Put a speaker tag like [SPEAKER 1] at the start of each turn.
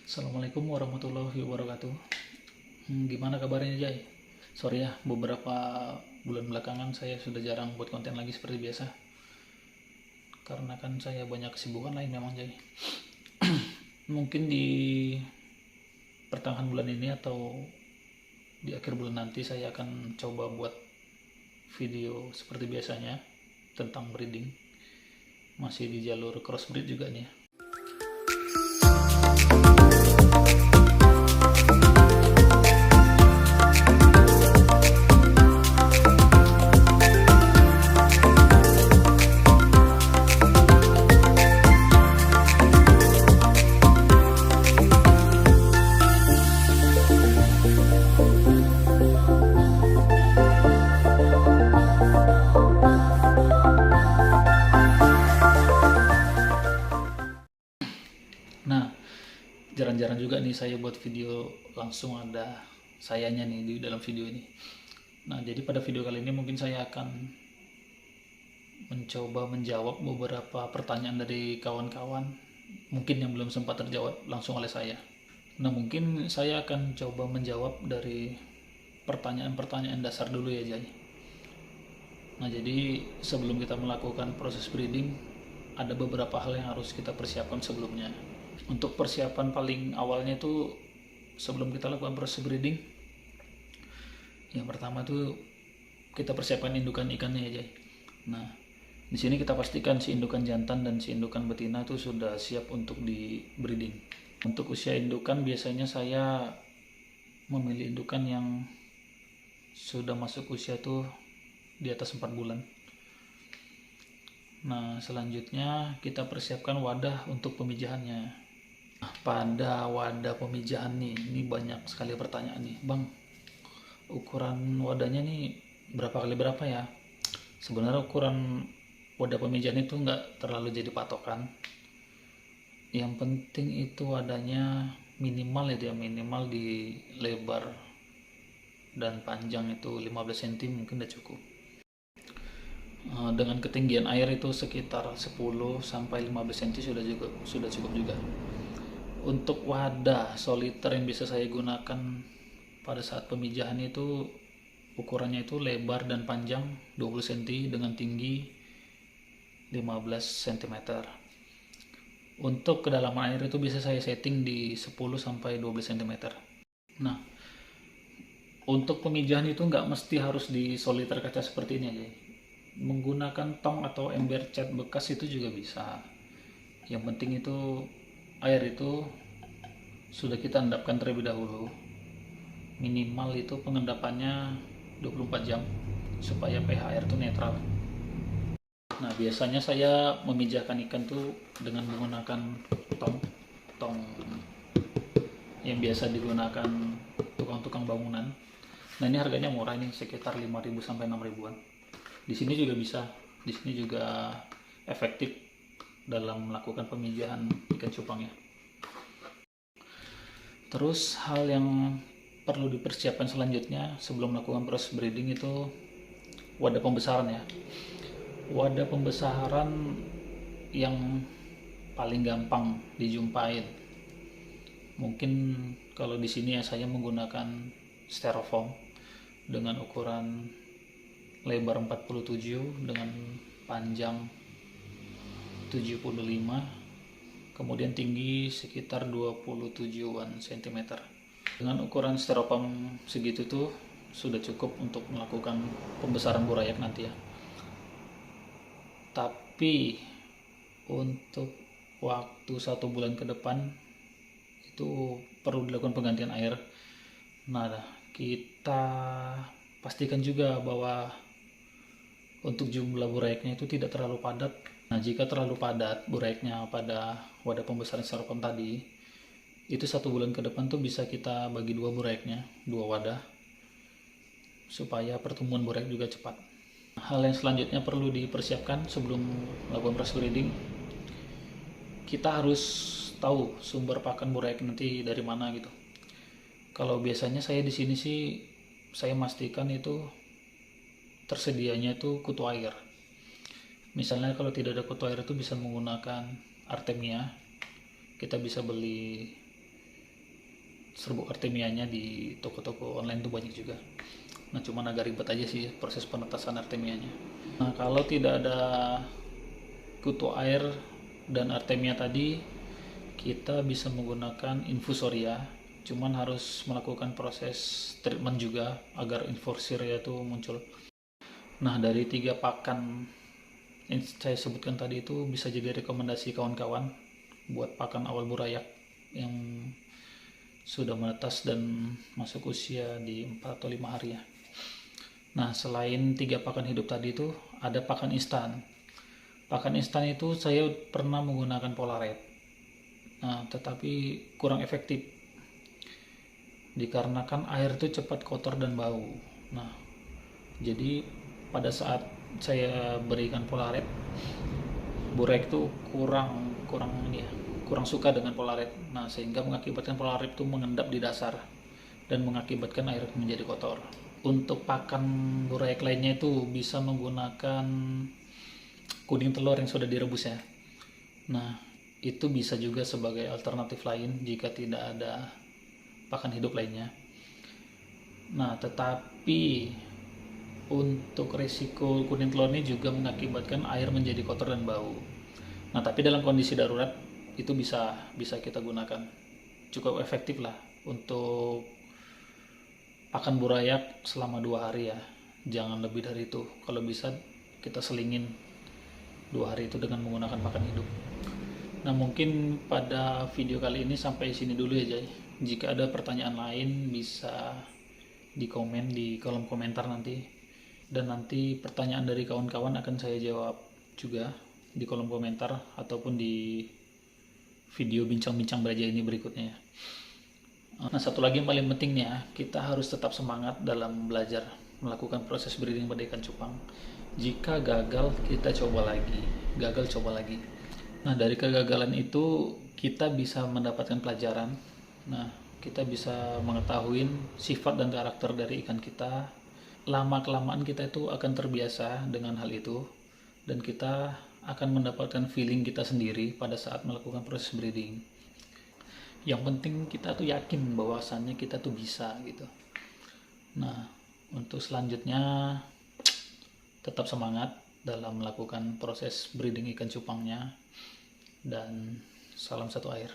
[SPEAKER 1] Assalamualaikum warahmatullahi wabarakatuh. Gimana kabarnya Jay? Sorry ya, beberapa bulan belakangan saya sudah jarang buat konten lagi seperti biasa. Karena kan saya banyak kesibukan lain memang Jay. Mungkin di pertengahan bulan ini atau di akhir bulan nanti saya akan coba buat video seperti biasanya tentang breeding. Masih di jalur crossbreed juga nih ya. Nah, jarang-jarang juga nih saya buat video langsung ada sayanya nih di dalam video ini. Nah, jadi pada video kali ini mungkin saya akan mencoba menjawab beberapa pertanyaan dari kawan-kawan mungkin yang belum sempat terjawab langsung oleh saya. Nah, mungkin saya akan coba menjawab dari pertanyaan-pertanyaan dasar dulu ya, Jay. Nah, jadi sebelum kita melakukan proses breeding, ada beberapa hal yang harus kita persiapkan sebelumnya. Untuk persiapan paling awalnya itu sebelum kita lakukan proses breeding, yang pertama tuh kita persiapkan indukan ikannya ya, Jay. Nah, di sini kita pastikan si indukan jantan dan si indukan betina itu sudah siap untuk di breeding. Untuk usia indukan biasanya saya memilih indukan yang sudah masuk usia tuh di atas 4 bulan. Nah, selanjutnya kita persiapkan wadah untuk pemijahannya. Nah, pada wadah pemijahan nih, ini banyak sekali pertanyaan nih, Bang. Ukuran wadahnya nih berapa kali berapa ya? Sebenarnya ukuran wadah pemijahan itu nggak terlalu jadi patokan. Yang penting itu wadahnya minimal ya, minimal di lebar dan panjang itu 15 cm mungkin udah cukup. Dengan ketinggian air itu sekitar 10 sampai 15 cm sudah cukup juga. Untuk wadah soliter yang bisa saya gunakan pada saat pemijahan itu ukurannya itu lebar dan panjang 20 cm dengan tinggi 15 cm. Untuk kedalaman air itu bisa saya setting di 10 sampai 12 cm. Nah, untuk pemijahan itu nggak mesti harus di soliter kaca seperti ini aja. Menggunakan tong atau ember cat bekas itu juga bisa. Yang penting itu air itu sudah kita endapkan terlebih dahulu. Minimal itu pengendapannya 24 jam supaya pH air itu netral. Nah, biasanya saya memijahkan ikan tuh dengan menggunakan tong yang biasa digunakan tukang-tukang bangunan. Nah, ini harganya murah, ini sekitar 5.000 sampai 6.000-an. Di sini juga bisa, di sini juga efektif dalam melakukan pemijahan ikan cupangnya. Terus hal yang perlu dipersiapkan selanjutnya sebelum melakukan proses breeding itu wadah pembesaran ya. Wadah pembesaran yang paling gampang dijumpain. Mungkin kalau di sini ya saya menggunakan styrofoam dengan ukuran lebar 47 dengan panjang 75, kemudian tinggi sekitar 27-an cm. Dengan ukuran styrofoam segitu tuh sudah cukup untuk melakukan pembesaran burayak nanti ya. Tapi untuk waktu 1 bulan ke depan itu perlu dilakukan penggantian air. Nah, kita pastikan juga bahwa untuk jumlah burayaknya itu tidak terlalu padat. Nah, jika terlalu padat burayaknya pada wadah pembesaran styrofoam tadi, itu 1 bulan ke depan tuh bisa kita bagi 2 burayaknya, 2 wadah, supaya pertumbuhan burayak juga cepat. Hal yang selanjutnya perlu dipersiapkan sebelum melakukan proses breeding, kita harus tahu sumber pakan burayak nanti dari mana gitu. Kalau biasanya saya di sini sih saya pastikan itu tersedianya itu kutu air. Misalnya kalau tidak ada kutu air itu bisa menggunakan Artemia. Kita bisa beli serbuk artemianya di toko-toko online tuh banyak juga. Nah, cuman agak ribet aja sih proses penetasan artemianya. Nah, kalau tidak ada kutu air dan artemia tadi, kita bisa menggunakan infusoria, cuman harus melakukan proses treatment juga agar infusoria itu muncul. Nah, dari 3 pakan yang saya sebutkan tadi itu bisa jadi rekomendasi kawan-kawan buat pakan awal burayak yang sudah menetas dan masuk usia di 4 atau 5 hari ya. Nah, selain 3 pakan hidup tadi itu ada pakan instan. Pakan instan itu saya pernah menggunakan Polaret. Nah, tetapi kurang efektif dikarenakan air itu cepat kotor dan bau. Nah, jadi pada saat saya berikan Polaret, burayak itu kurang suka dengan Polaret. Nah, sehingga mengakibatkan Polaret itu mengendap di dasar dan mengakibatkan air menjadi kotor. Untuk pakan burayak lainnya itu bisa menggunakan kuning telur yang sudah direbus ya. Nah, itu bisa juga sebagai alternatif lain jika tidak ada pakan hidup lainnya. Nah, tetapi untuk risiko kuning telur ini juga mengakibatkan air menjadi kotor dan bau. Nah, tapi dalam kondisi darurat itu bisa kita gunakan. Cukup efektif lah untuk pakan burayak selama 2 hari ya. Jangan lebih dari itu. Kalau bisa kita selingin 2 hari itu dengan menggunakan pakan hidup. Nah, mungkin pada video kali ini sampai sini dulu ya, Jay. Jika ada pertanyaan lain bisa di komen di kolom komentar nanti. Dan nanti pertanyaan dari kawan-kawan akan saya jawab juga di kolom komentar ataupun di video bincang-bincang belajar ini berikutnya. Nah, satu lagi yang paling pentingnya, kita harus tetap semangat dalam belajar melakukan proses breeding pada ikan cupang. Jika gagal, kita coba lagi. Gagal, coba lagi. Nah, dari kegagalan itu kita bisa mendapatkan pelajaran. Nah, kita bisa mengetahui sifat dan karakter dari ikan kita. Lama-kelamaan kita itu akan terbiasa dengan hal itu. Dan kita akan mendapatkan feeling kita sendiri pada saat melakukan proses breeding. Yang penting kita tuh yakin bahwasannya kita tuh bisa gitu. Nah, untuk selanjutnya tetap semangat dalam melakukan proses breeding ikan cupangnya, dan salam satu air.